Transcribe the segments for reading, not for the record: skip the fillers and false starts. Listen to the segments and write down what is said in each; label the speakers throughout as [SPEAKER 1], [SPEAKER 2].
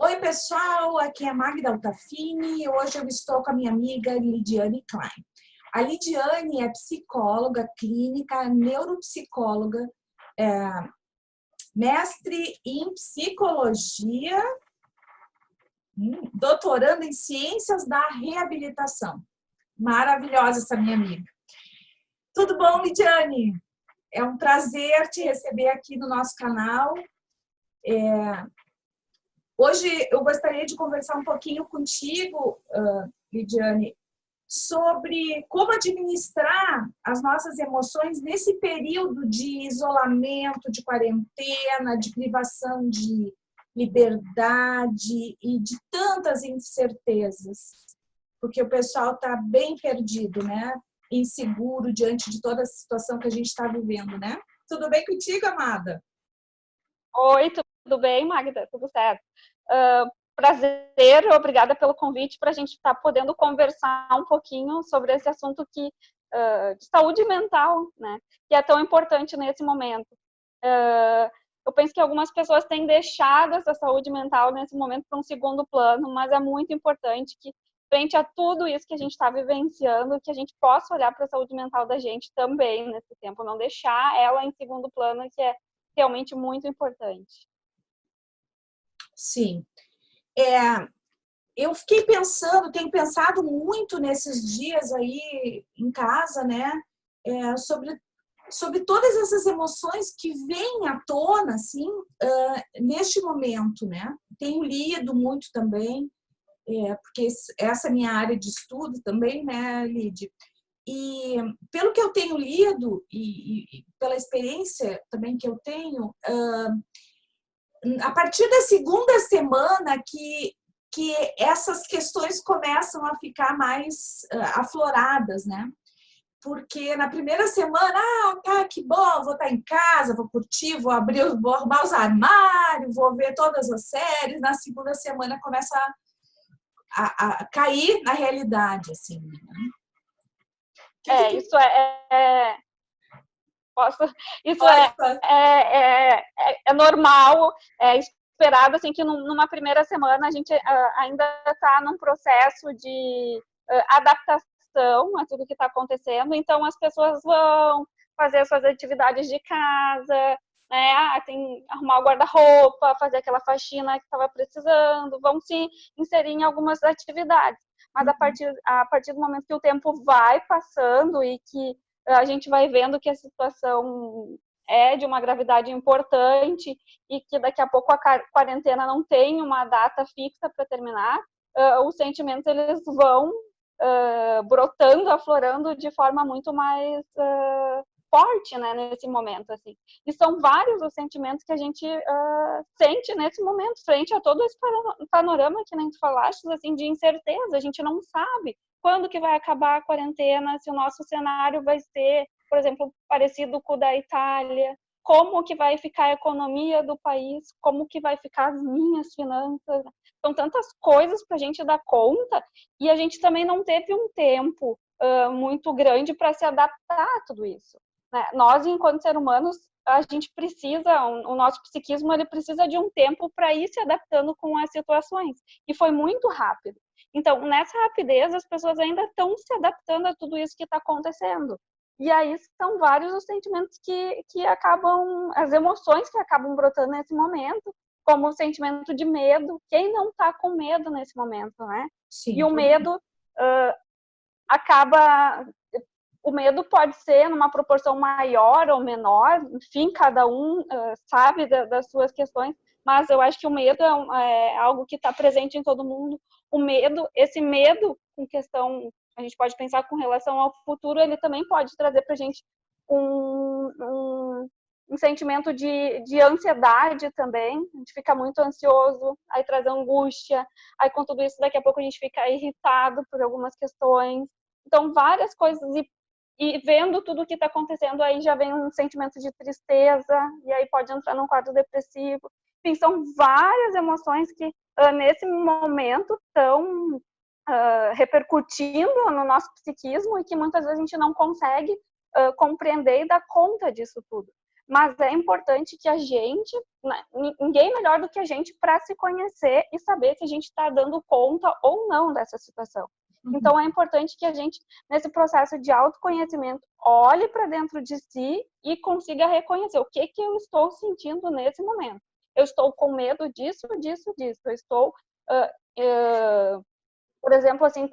[SPEAKER 1] Oi, pessoal, aqui é a Magda Altafini e hoje eu estou com a minha amiga Lidiane Klein. A Lidiane é psicóloga clínica, neuropsicóloga, mestre em psicologia, doutoranda em ciências da reabilitação. Maravilhosa essa minha amiga. Tudo bom, Lidiane? É um prazer te receber aqui no nosso canal. Hoje eu gostaria de conversar um pouquinho contigo, Lidiane, sobre como administrar as nossas emoções nesse período de isolamento, de quarentena, de privação de liberdade e de tantas incertezas. Porque o pessoal está bem perdido, né? Inseguro diante de toda a situação que a gente está vivendo, né? Tudo bem contigo, amada?
[SPEAKER 2] Oi, tudo bem, Magda? Tudo certo. Prazer, obrigada pelo convite para a gente estar podendo conversar um pouquinho sobre esse assunto de saúde mental, né? Que é tão importante nesse momento. Eu penso que algumas pessoas têm deixado essa saúde mental nesse momento para um segundo plano, mas é muito importante que, frente a tudo isso que a gente está vivenciando, que a gente possa olhar para a saúde mental da gente também nesse tempo, não deixar ela em segundo plano, que é realmente muito importante.
[SPEAKER 1] Sim. Eu fiquei pensando, tenho pensado muito nesses dias aí em casa, né? Sobre todas essas emoções que vêm à tona, assim, neste momento, né? Tenho lido muito também, porque essa é a minha área de estudo também, né, Lid? E pelo que eu tenho lido e pela experiência também que eu tenho, a partir da segunda semana que essas questões começam a ficar mais afloradas, né? Porque na primeira semana, tá, que bom, vou estar em casa, vou curtir, vou arrumar os armários, vou ver todas as séries. Na segunda semana começa a cair na realidade, assim. Né?
[SPEAKER 2] Isso é posso, isso é normal, é esperado, assim, que numa primeira semana a gente ainda está num processo de adaptação a tudo que está acontecendo, então as pessoas vão fazer suas atividades de casa, né? Tem arrumar o guarda-roupa, fazer aquela faxina que estava precisando, vão se inserir em algumas atividades. Mas a partir do momento que o tempo vai passando e que a gente vai vendo que a situação é de uma gravidade importante e que daqui a pouco a quarentena não tem uma data fixa para terminar, os sentimentos eles vão brotando, aflorando de forma muito mais forte, né, nesse momento, assim. E são vários os sentimentos que a gente sente nesse momento, frente a todo esse panorama que nem tu falaste, assim, de incerteza. A gente não sabe quando que vai acabar a quarentena, se o nosso cenário vai ser, por exemplo, parecido com o da Itália, como que vai ficar a economia do país, como que vai ficar as minhas finanças. São tantas coisas para a gente dar conta e a gente também não teve um tempo muito grande para se adaptar a tudo isso. Né? Nós, enquanto seres humanos, a gente precisa, o nosso psiquismo ele precisa de um tempo para ir se adaptando com as situações. E foi muito rápido. Então, nessa rapidez, as pessoas ainda estão se adaptando a tudo isso que está acontecendo. E aí são vários os sentimentos que acabam, as emoções que acabam brotando nesse momento, como o sentimento de medo. Quem não está com medo nesse momento, né?
[SPEAKER 1] Sim,
[SPEAKER 2] e o medo acaba... O medo pode ser numa proporção maior ou menor, enfim, cada um sabe das suas questões, mas eu acho que o medo é algo que está presente em todo mundo. O medo, esse medo com questão, a gente pode pensar com relação ao futuro, ele também pode trazer para a gente um sentimento de ansiedade também. A gente fica muito ansioso, aí traz angústia, aí com tudo isso daqui a pouco a gente fica irritado por algumas questões. Então, várias coisas, e vendo tudo o que está acontecendo, aí já vem um sentimento de tristeza, e aí pode entrar num quadro depressivo. Enfim, são várias emoções que, nesse momento, estão repercutindo no nosso psiquismo e que muitas vezes a gente não consegue compreender e dar conta disso tudo. mas é importante que a gente, ninguém melhor do que a gente para se conhecer e saber se a gente está dando conta ou não dessa situação. Então, é importante que a gente, nesse processo de autoconhecimento, olhe para dentro de si e consiga reconhecer o que eu estou sentindo nesse momento. Eu estou com medo disso, disso, disso. Eu estou, por exemplo, assim,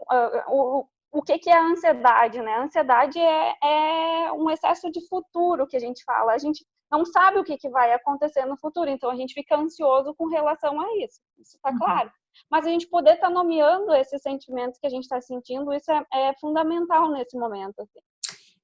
[SPEAKER 2] o que é a ansiedade, né? A ansiedade é um excesso de futuro que a gente fala. A gente não sabe o que vai acontecer no futuro, então a gente fica ansioso com relação a isso. Isso está claro. Mas a gente poder estar nomeando esses sentimentos que a gente está sentindo, isso é fundamental nesse momento. Assim.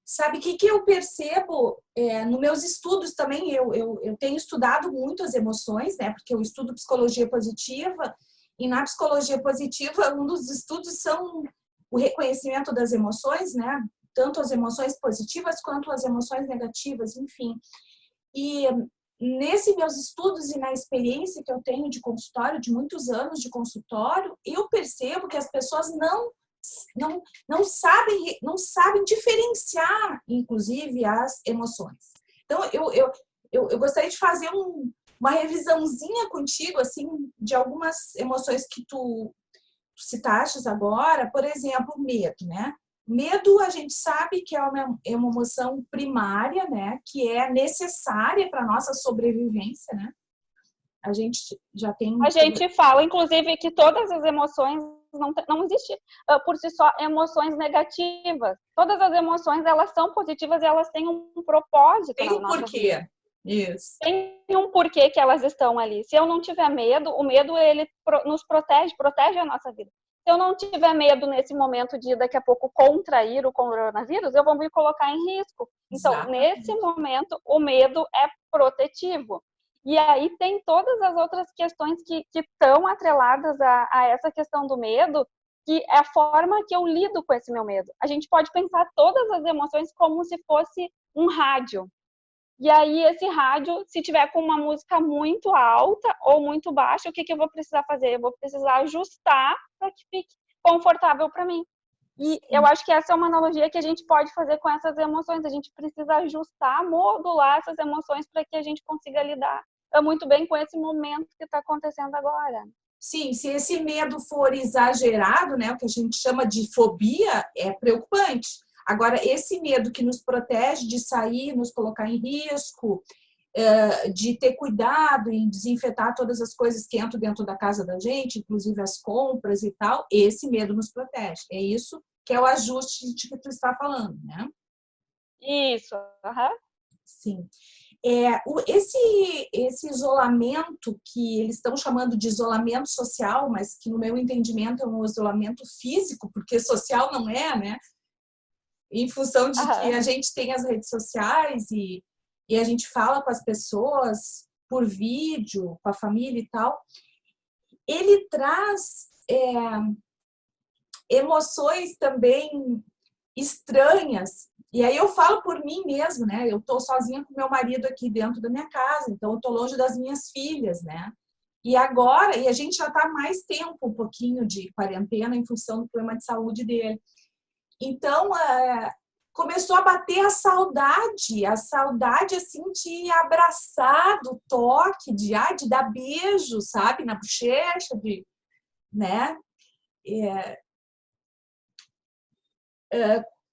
[SPEAKER 1] Sabe o que eu percebo nos meus estudos também? Eu tenho estudado muito as emoções, né? Porque eu estudo psicologia positiva, e na psicologia positiva, um dos estudos são o reconhecimento das emoções, né? Tanto as emoções positivas quanto as emoções negativas, enfim. E nesses meus estudos e na experiência que eu tenho de consultório, de muitos anos de consultório, eu percebo que as pessoas não sabem diferenciar, inclusive, as emoções. Então, eu gostaria de fazer uma revisãozinha contigo, assim, de algumas emoções que tu citaste agora. Por exemplo, medo, né? Medo, a gente sabe que é uma emoção primária, né? Que é necessária para a nossa sobrevivência, né? A gente já tem...
[SPEAKER 2] A gente fala, inclusive, que todas as emoções não existe por si só emoções negativas. Todas as emoções, elas são positivas e elas têm um propósito.
[SPEAKER 1] Tem um porquê. Isso.
[SPEAKER 2] Tem um porquê que elas estão ali. Se eu não tiver medo, o medo, ele nos protege a nossa vida. Se eu não tiver medo nesse momento de daqui a pouco contrair o coronavírus, eu vou me colocar em risco. Então, exatamente, nesse momento, o medo é protetivo. E aí tem todas as outras questões que estão atreladas a essa questão do medo, que é a forma que eu lido com esse meu medo. A gente pode pensar todas as emoções como se fosse um rádio. E aí, esse rádio, se tiver com uma música muito alta ou muito baixa, o que eu vou precisar fazer? Eu vou precisar ajustar para que fique confortável para mim. E eu acho que essa é uma analogia que a gente pode fazer com essas emoções. A gente precisa ajustar, modular essas emoções para que a gente consiga lidar muito bem com esse momento que está acontecendo agora.
[SPEAKER 1] Sim, se esse medo for exagerado, né, o que a gente chama de fobia, é preocupante. Agora, esse medo que nos protege de sair, nos colocar em risco, de ter cuidado em desinfetar todas as coisas que entram dentro da casa da gente, inclusive as compras e tal, esse medo nos protege. É isso que é o ajuste de que tu está falando, né?
[SPEAKER 2] Isso,
[SPEAKER 1] Sim. Esse isolamento que eles estão chamando de isolamento social, mas que no meu entendimento é um isolamento físico, porque social não é, né? Em função de que a gente tem as redes sociais e a gente fala com as pessoas por vídeo, com a família e tal, ele traz emoções também estranhas. E aí eu falo por mim mesmo, né? Eu tô sozinha com meu marido aqui dentro da minha casa, então eu tô longe das minhas filhas, né? E agora, a gente já tá mais tempo, um pouquinho de quarentena em função do problema de saúde dele. Então, começou a bater a saudade assim de abraçar, do toque, de dar beijo, sabe, na bochecha, né?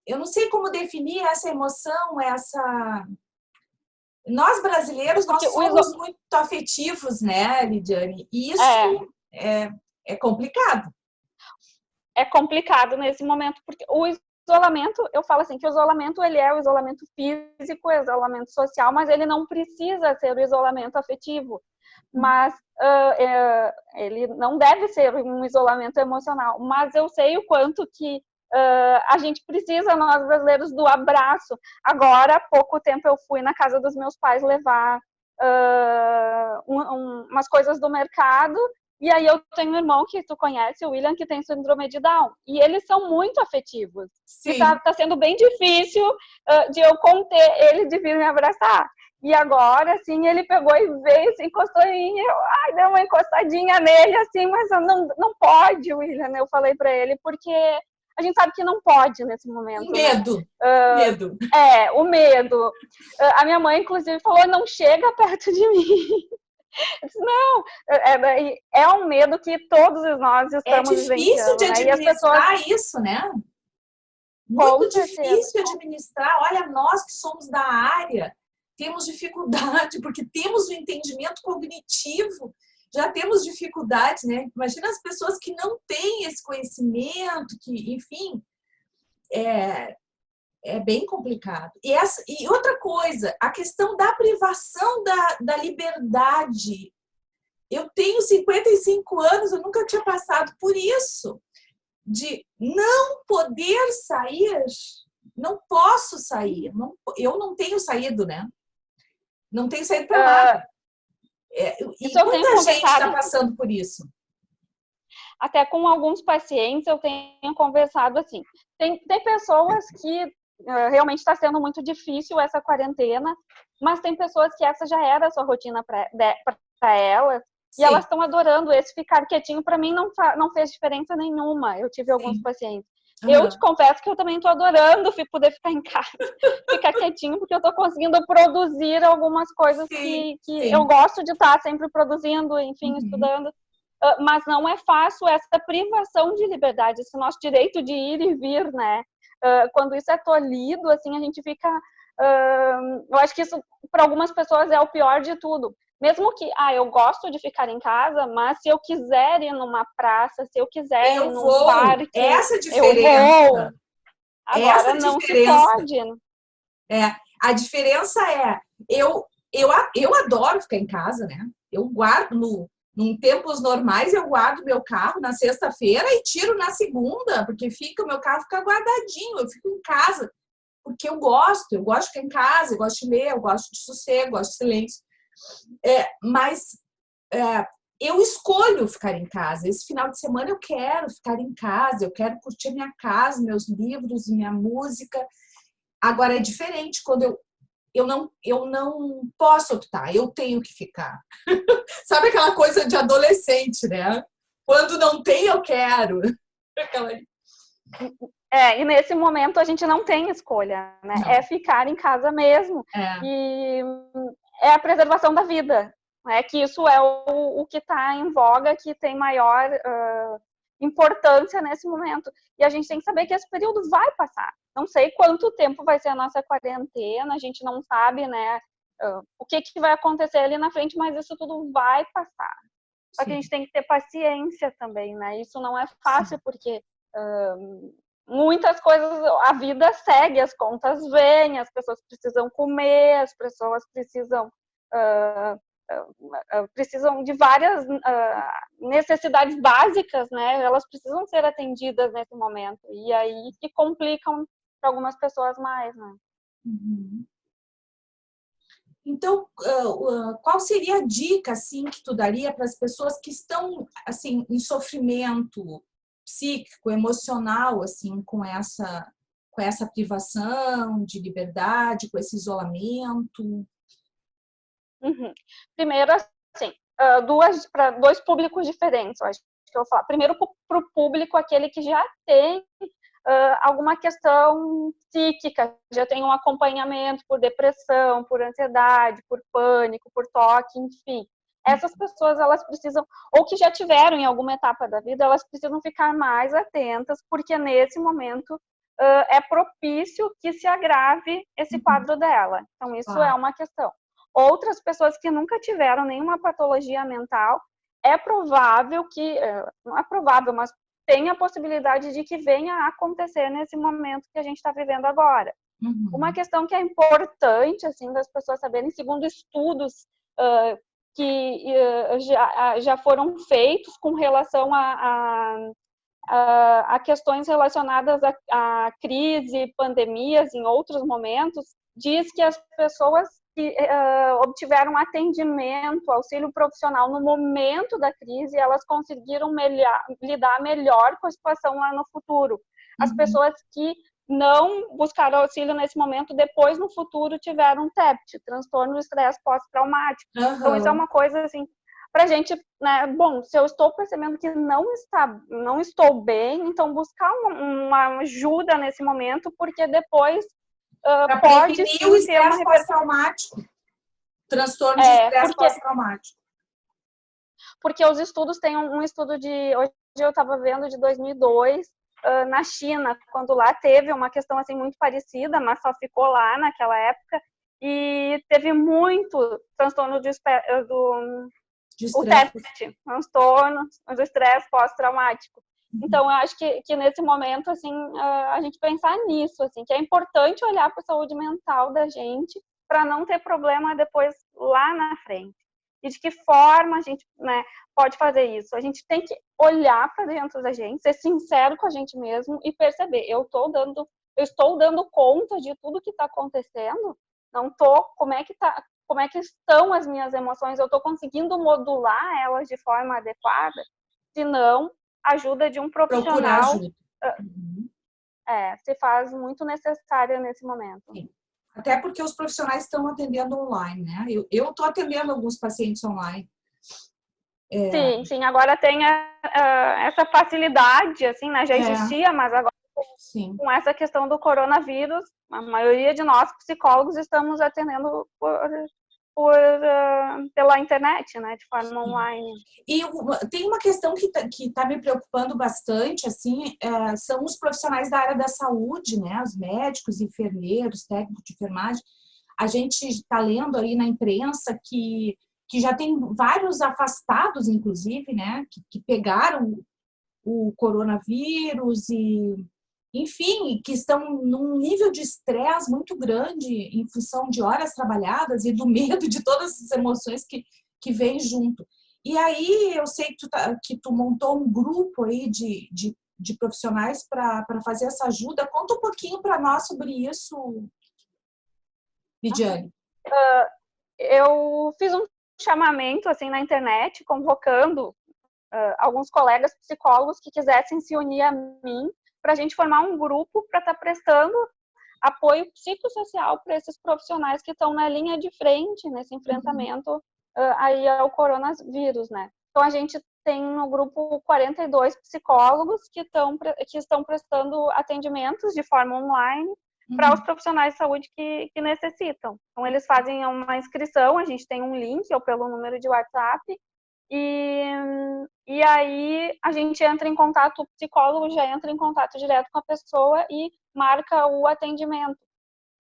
[SPEAKER 1] Eu não sei como definir essa emoção, Nós brasileiros, nós somos muito afetivos, né, Lidiane? E isso é complicado.
[SPEAKER 2] É complicado nesse momento, porque o isolamento, eu falo assim, que o isolamento, ele é o isolamento físico, o isolamento social, mas ele não precisa ser o isolamento afetivo. Mas ele não deve ser um isolamento emocional. Mas eu sei o quanto que a gente precisa, nós brasileiros, do abraço. Agora, há pouco tempo, eu fui na casa dos meus pais levar umas coisas do mercado. E aí eu tenho um irmão que tu conhece, o William, que tem síndrome de Down. E eles são muito afetivos. Sim. E tá sendo bem difícil de eu conter ele de vir me abraçar. E agora, assim, ele pegou e veio, se encostou em mim. Deu uma encostadinha nele, assim, mas não pode, William. Eu falei pra ele, porque a gente sabe que não pode nesse momento.
[SPEAKER 1] Medo. Medo.
[SPEAKER 2] O medo. A minha mãe, inclusive, falou, não chega perto de mim. Eu disse, não, é um medo que todos nós estamos vivenciando.
[SPEAKER 1] É difícil de administrar isso, né? Muito difícil de administrar. Olha, nós que somos da área, temos dificuldade, porque temos o entendimento cognitivo, já temos dificuldades, né? Imagina as pessoas que não têm esse conhecimento, que, enfim, é bem complicado. E outra coisa, a questão da privação da liberdade. Eu tenho 55 anos, eu nunca tinha passado por isso, de não poder sair, não posso sair, eu não tenho saído, né? Não tenho saído para nada. E muita gente está passando por isso.
[SPEAKER 2] Até com alguns pacientes eu tenho conversado assim. Tem pessoas que realmente está sendo muito difícil essa quarentena, mas tem pessoas que essa já era a sua rotina para elas. Sim. E elas estão adorando esse ficar quietinho. Para mim não fez diferença nenhuma. Eu tive alguns pacientes. Eu te confesso que eu também estou adorando poder ficar em casa, ficar quietinho, porque eu estou conseguindo produzir algumas coisas que eu gosto de estar sempre produzindo, enfim, estudando. Mas não é fácil essa privação de liberdade, esse nosso direito de ir e vir, né? Quando isso é tolhido, assim, a gente fica... eu acho que isso, para algumas pessoas, é o pior de tudo. Mesmo que, eu gosto de ficar em casa, mas se eu quiser ir numa praça, se eu quiser ir num parque...
[SPEAKER 1] Essa diferença.
[SPEAKER 2] Eu vou. Agora não se pode.
[SPEAKER 1] A diferença eu adoro ficar em casa, né? Eu guardo, em tempos normais, eu guardo meu carro na sexta-feira e tiro na segunda, porque o meu carro fica guardadinho, eu fico em casa, porque eu gosto de ficar em casa, eu gosto de ler, eu gosto de sossego, eu gosto de silêncio. Mas eu escolho ficar em casa. Esse final de semana eu quero ficar em casa, eu quero curtir minha casa, meus livros, minha música. Agora é diferente quando eu não posso optar, eu tenho que ficar. Sabe aquela coisa de adolescente, né? Quando não tem, eu quero.
[SPEAKER 2] E nesse momento a gente não tem escolha, né? Não. É ficar em casa mesmo. E é a preservação da vida. Que isso é o que está em voga, que tem maior importância nesse momento. E a gente tem que saber que esse período vai passar. Não sei quanto tempo vai ser a nossa quarentena, a gente não sabe, né, o que vai acontecer ali na frente, mas isso tudo vai passar. Só que a gente tem que ter paciência também, né? Isso não é fácil, porque muitas coisas, a vida segue, as contas vêm, as pessoas precisam comer, as pessoas precisam de várias necessidades básicas, né? Elas precisam ser atendidas nesse momento. E aí que complicam para algumas pessoas mais, né?
[SPEAKER 1] Então, qual seria a dica, assim, que tu daria para as pessoas que estão, assim, em sofrimento psíquico, emocional, assim, com essa privação de liberdade, com esse isolamento?
[SPEAKER 2] Primeiro, assim, para dois públicos diferentes, eu acho que eu vou falar. Primeiro, para o público, aquele que já tem alguma questão psíquica, já tem um acompanhamento por depressão, por ansiedade, por pânico, por toque, enfim. Essas pessoas, elas precisam, ou que já tiveram em alguma etapa da vida, elas precisam ficar mais atentas, porque nesse momento é propício que se agrave esse quadro dela. Então, isso é uma questão. Outras pessoas que nunca tiveram nenhuma patologia mental, é provável que, não é provável, mas tem a possibilidade de que venha a acontecer nesse momento que a gente está vivendo agora. Uma questão que é importante, assim, das pessoas saberem, segundo estudos que já foram feitos com relação a questões relacionadas a crise, pandemias em outros momentos, diz que as pessoas que obtiveram atendimento, auxílio profissional no momento da crise, elas conseguiram lidar melhor com a situação lá no futuro. As pessoas que não buscaram auxílio nesse momento, depois no futuro tiveram TEPT, transtorno de estresse pós-traumático. Então isso é uma coisa assim, para a gente, né, bom, se eu estou percebendo que não estou bem, então buscar uma ajuda nesse momento, porque depois pode
[SPEAKER 1] prevenir o
[SPEAKER 2] sim ter uma
[SPEAKER 1] estresse pós-traumático, transtorno de estresse pós-traumático.
[SPEAKER 2] Porque os estudos, tem um estudo hoje eu estava vendo de 2002, na China, quando lá teve uma questão assim muito parecida, mas só ficou lá naquela época, e teve muito transtorno o TEPT, transtorno do estresse pós-traumático. Então, eu acho que nesse momento, assim, a gente pensar nisso, assim, que é importante olhar para a saúde mental da gente para não ter problema depois lá na frente. E de que forma a gente, né, pode fazer isso? A gente tem que olhar para dentro da gente, ser sincero com a gente mesmo e perceber, eu estou dando conta de tudo que está acontecendo? Não tô, como é que estão as minhas emoções? Eu estou conseguindo modular elas de forma adequada? Se não, ajuda de um profissional se faz muito necessária nesse momento.
[SPEAKER 1] Sim. Até porque os profissionais estão atendendo online, né? Eu estou atendendo alguns pacientes online.
[SPEAKER 2] Sim. Agora tem essa facilidade, assim, né? Já existia, mas agora com essa questão do coronavírus, a maioria de nós, psicólogos, estamos atendendo pela internet, né? De forma online.
[SPEAKER 1] E tem uma questão que tá me preocupando bastante, assim, são os profissionais da área da saúde, né? Os médicos, enfermeiros, técnicos de enfermagem. A gente está lendo aí na imprensa que já tem vários afastados, inclusive, né? Que pegaram o coronavírus e, enfim, que estão num nível de estresse muito grande em função de horas trabalhadas e do medo de todas as emoções que vêm junto. E aí eu sei que tu montou um grupo aí de profissionais para fazer essa ajuda. Conta um pouquinho para nós sobre isso, Lidiane.
[SPEAKER 2] Eu fiz um chamamento assim na internet, convocando alguns colegas psicólogos que quisessem se unir a mim para a gente formar um grupo para estar prestando apoio psicossocial para esses profissionais que estão na linha de frente nesse enfrentamento aí ao coronavírus, né? Então, a gente tem no grupo 42 psicólogos que estão prestando atendimentos de forma online para os profissionais de saúde que necessitam. Então, eles fazem uma inscrição, a gente tem um link ou pelo número de WhatsApp, e aí a gente entra em contato, o psicólogo já entra em contato direto com a pessoa e marca o atendimento.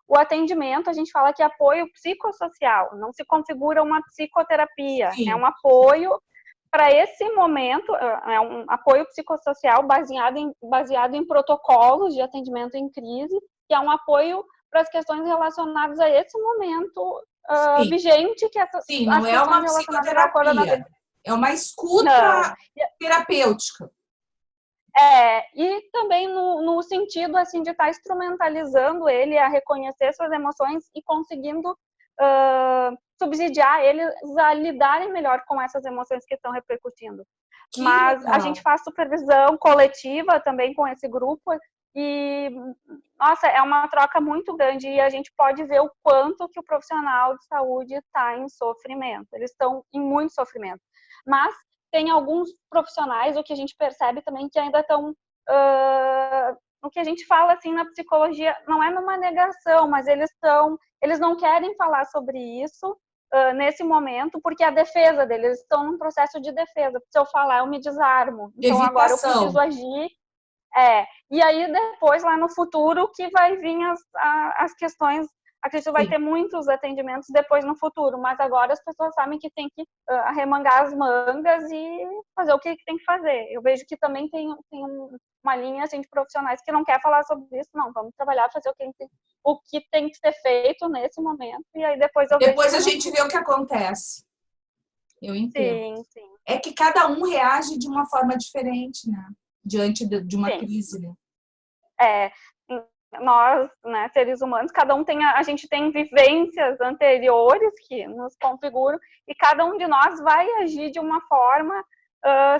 [SPEAKER 2] O atendimento, a gente fala que é apoio psicossocial, não se configura uma psicoterapia, é um apoio para esse momento, é um apoio psicossocial baseado em protocolos de atendimento em crise, que é um apoio para as questões relacionadas a esse momento vigente, que
[SPEAKER 1] não é uma psicoterapia, é uma escuta terapêutica.
[SPEAKER 2] E também no sentido assim de estar instrumentalizando ele a reconhecer suas emoções e conseguindo subsidiar eles a lidarem melhor com essas emoções que estão repercutindo. Mas a gente faz supervisão coletiva também com esse grupo e, nossa, é uma troca muito grande e a gente pode ver o quanto que o profissional de saúde está em sofrimento. Eles estão em muito sofrimento. Mas tem alguns profissionais, o que a gente percebe também, que ainda estão, o que a gente fala assim na psicologia, não é numa negação, mas eles não querem falar sobre isso nesse momento, porque a defesa deles, eles estão num processo de defesa. Se eu falar, eu me desarmo. Então, agora eu preciso agir. E aí depois, lá no futuro, que vai vir as questões. Acredito que vai ter muitos atendimentos depois no futuro, mas agora as pessoas sabem que tem que arremangar as mangas e fazer o que tem que fazer. Eu vejo que também tem uma linha assim, de profissionais que não quer falar sobre isso, não, vamos trabalhar, fazer o que tem que ser feito nesse momento, e aí depois
[SPEAKER 1] a gente vê o que acontece. Eu entendo.
[SPEAKER 2] Sim.
[SPEAKER 1] É que cada um reage de uma forma diferente, né? Diante de uma crise, né?
[SPEAKER 2] Nós, né, seres humanos, cada um a gente tem vivências anteriores que nos configuram e cada um de nós vai agir de uma forma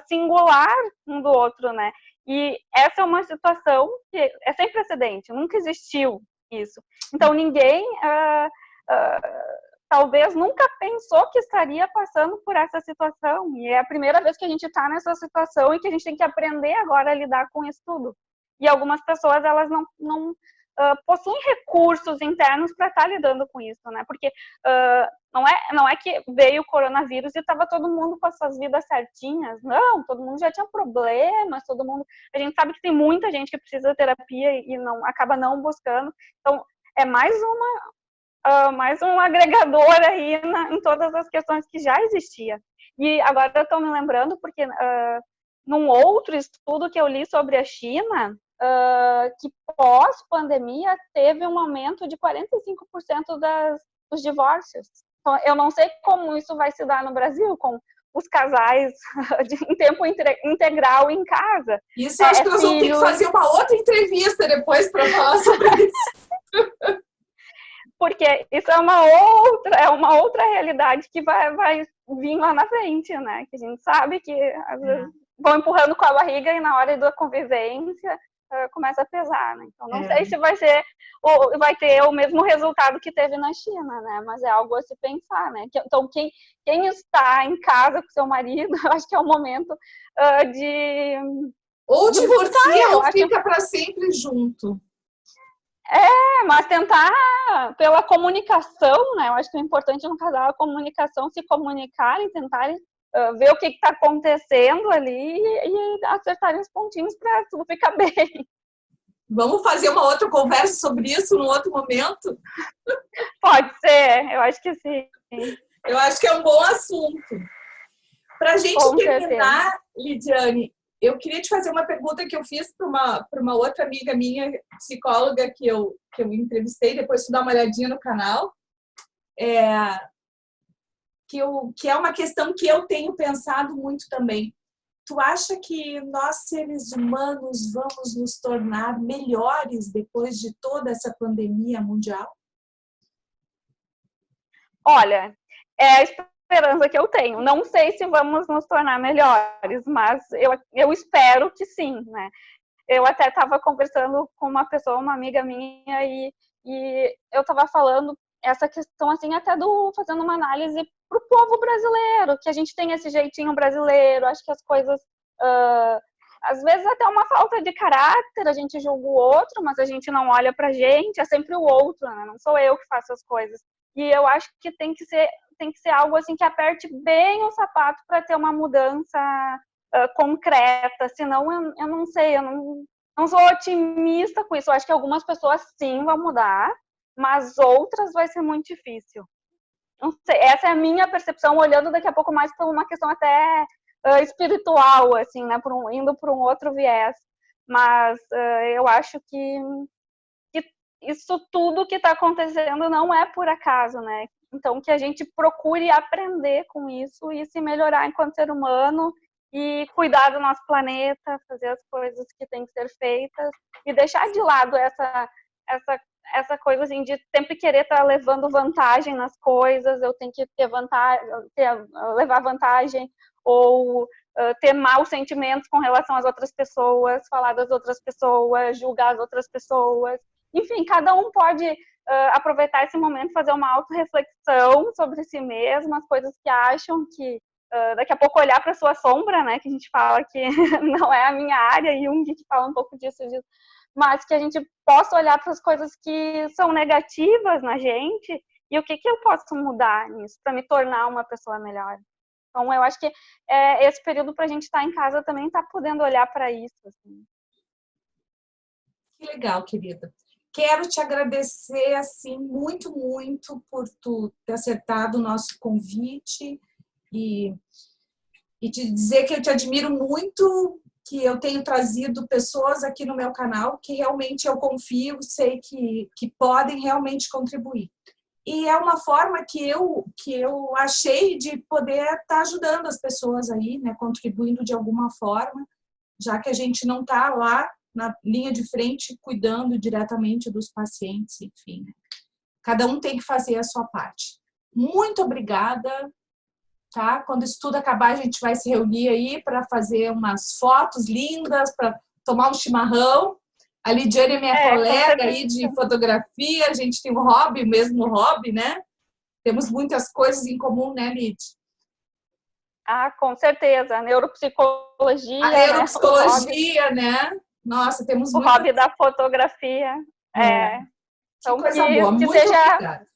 [SPEAKER 2] singular um do outro, né? E essa é uma situação que é sem precedente, nunca existiu isso. Então, ninguém talvez nunca pensou que estaria passando por essa situação. E é a primeira vez que a gente está nessa situação e que a gente tem que aprender agora a lidar com isso tudo. E algumas pessoas, elas não possuem recursos internos para estar lidando com isso, né? Porque não é que veio o coronavírus e estava todo mundo com as suas vidas certinhas. Não, todo mundo já tinha problemas, todo mundo... A gente sabe que tem muita gente que precisa de terapia e acaba não buscando. Então, é mais um agregador aí em todas as questões que já existia. E agora eu estou me lembrando, porque num outro estudo que eu li sobre a China, que pós-pandemia teve um aumento de 45% dos divórcios. Então, eu não sei como isso vai se dar no Brasil, com os casais em tempo integral em casa.
[SPEAKER 1] Isso eu acho que nós vamos ter que fazer uma outra entrevista depois para falar sobre isso.
[SPEAKER 2] Porque isso é uma outra realidade que vai vir lá na frente, né? Que a gente sabe que às vezes vão empurrando com a barriga e na hora da convivência começa a pesar, né? Então não sei se vai ter o mesmo resultado que teve na China, né? Mas é algo a se pensar, né? Então quem está em casa com seu marido, eu acho que é o momento de...
[SPEAKER 1] Ou divorcia ou fica para sempre junto.
[SPEAKER 2] Mas tentar pela comunicação, né? Eu acho que o importante no casal é a comunicação, se comunicarem, tentarem ver o que está acontecendo ali e acertarem os pontinhos para tudo ficar bem.
[SPEAKER 1] Vamos fazer uma outra conversa sobre isso num outro momento?
[SPEAKER 2] Pode ser, eu acho que sim.
[SPEAKER 1] Eu acho que é um bom assunto. Para a gente terminar, Lidiane, eu queria te fazer uma pergunta que eu fiz para uma outra amiga minha, psicóloga, que eu entrevistei, depois tu dá uma olhadinha no canal, que é uma questão que eu tenho pensado muito também. Tu acha que nós, seres humanos, vamos nos tornar melhores depois de toda essa pandemia mundial?
[SPEAKER 2] Olha, é a esperança que eu tenho. Não sei se vamos nos tornar melhores, mas eu espero que sim, né? Eu até estava conversando com uma pessoa, uma amiga minha, e eu estava falando essa questão, assim, até fazendo uma análise para o povo brasileiro, que a gente tem esse jeitinho brasileiro, acho que as coisas, às vezes até uma falta de caráter, a gente julga o outro, mas a gente não olha pra gente, é sempre o outro, né? Não sou eu que faço as coisas. E eu acho que tem que ser algo assim que aperte bem o sapato para ter uma mudança concreta, senão eu não sei, eu não sou otimista com isso. Eu acho que algumas pessoas sim vão mudar, mas outras vai ser muito difícil. Não sei, essa é a minha percepção, olhando daqui a pouco mais por uma questão até espiritual, assim, né, indo por um outro viés. Mas eu acho que isso tudo que está acontecendo não é por acaso, né? Então, que a gente procure aprender com isso e se melhorar enquanto ser humano e cuidar do nosso planeta, fazer as coisas que têm que ser feitas e deixar de lado essa coisa assim de sempre querer estar levando vantagem nas coisas, eu tenho que levar vantagem ou ter maus sentimentos com relação às outras pessoas, falar das outras pessoas, julgar as outras pessoas. Enfim, cada um pode aproveitar esse momento, fazer uma autorreflexão sobre si mesmo, as coisas que acham que daqui a pouco olhar para sua sombra, né, que a gente fala que não é a minha área, e Jung que fala um pouco disso, mas que a gente possa olhar para as coisas que são negativas na gente e o que eu posso mudar nisso para me tornar uma pessoa melhor. Então, eu acho que esse período para a gente estar em casa também está podendo olhar para isso. Assim.
[SPEAKER 1] Que legal, querida. Quero te agradecer, assim, muito, muito por tu ter acertado o nosso convite e te dizer que eu te admiro muito, que eu tenho trazido pessoas aqui no meu canal que realmente eu confio, sei que podem realmente contribuir. E é uma forma que eu achei de poder estar ajudando as pessoas aí, né, contribuindo de alguma forma, já que a gente não está lá na linha de frente cuidando diretamente dos pacientes, enfim. Cada um tem que fazer a sua parte. Muito obrigada, tá? Quando isso tudo acabar, a gente vai se reunir aí para fazer umas fotos lindas, para tomar um chimarrão. A Lidiane é minha colega aí de fotografia, a gente tem um hobby, o mesmo hobby, né? Temos muitas coisas em comum, né, Lid?
[SPEAKER 2] Ah, com certeza. A neuropsicologia,
[SPEAKER 1] A neuropsicologia, né? Nossa, temos
[SPEAKER 2] o
[SPEAKER 1] muito.
[SPEAKER 2] hobby da fotografia.
[SPEAKER 1] Que
[SPEAKER 2] Então,
[SPEAKER 1] coisa boa.
[SPEAKER 2] que
[SPEAKER 1] Muito obrigada.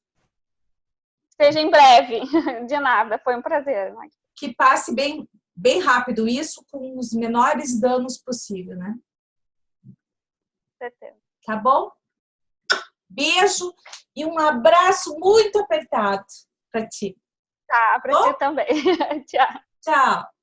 [SPEAKER 2] seja em breve. De nada, foi um prazer.
[SPEAKER 1] Que passe bem, bem rápido isso, com os menores danos possível, né?
[SPEAKER 2] Com certeza.
[SPEAKER 1] Tá bom? Beijo e um abraço muito apertado para ti.
[SPEAKER 2] Tá, para ti também. Tchau.
[SPEAKER 1] Tchau.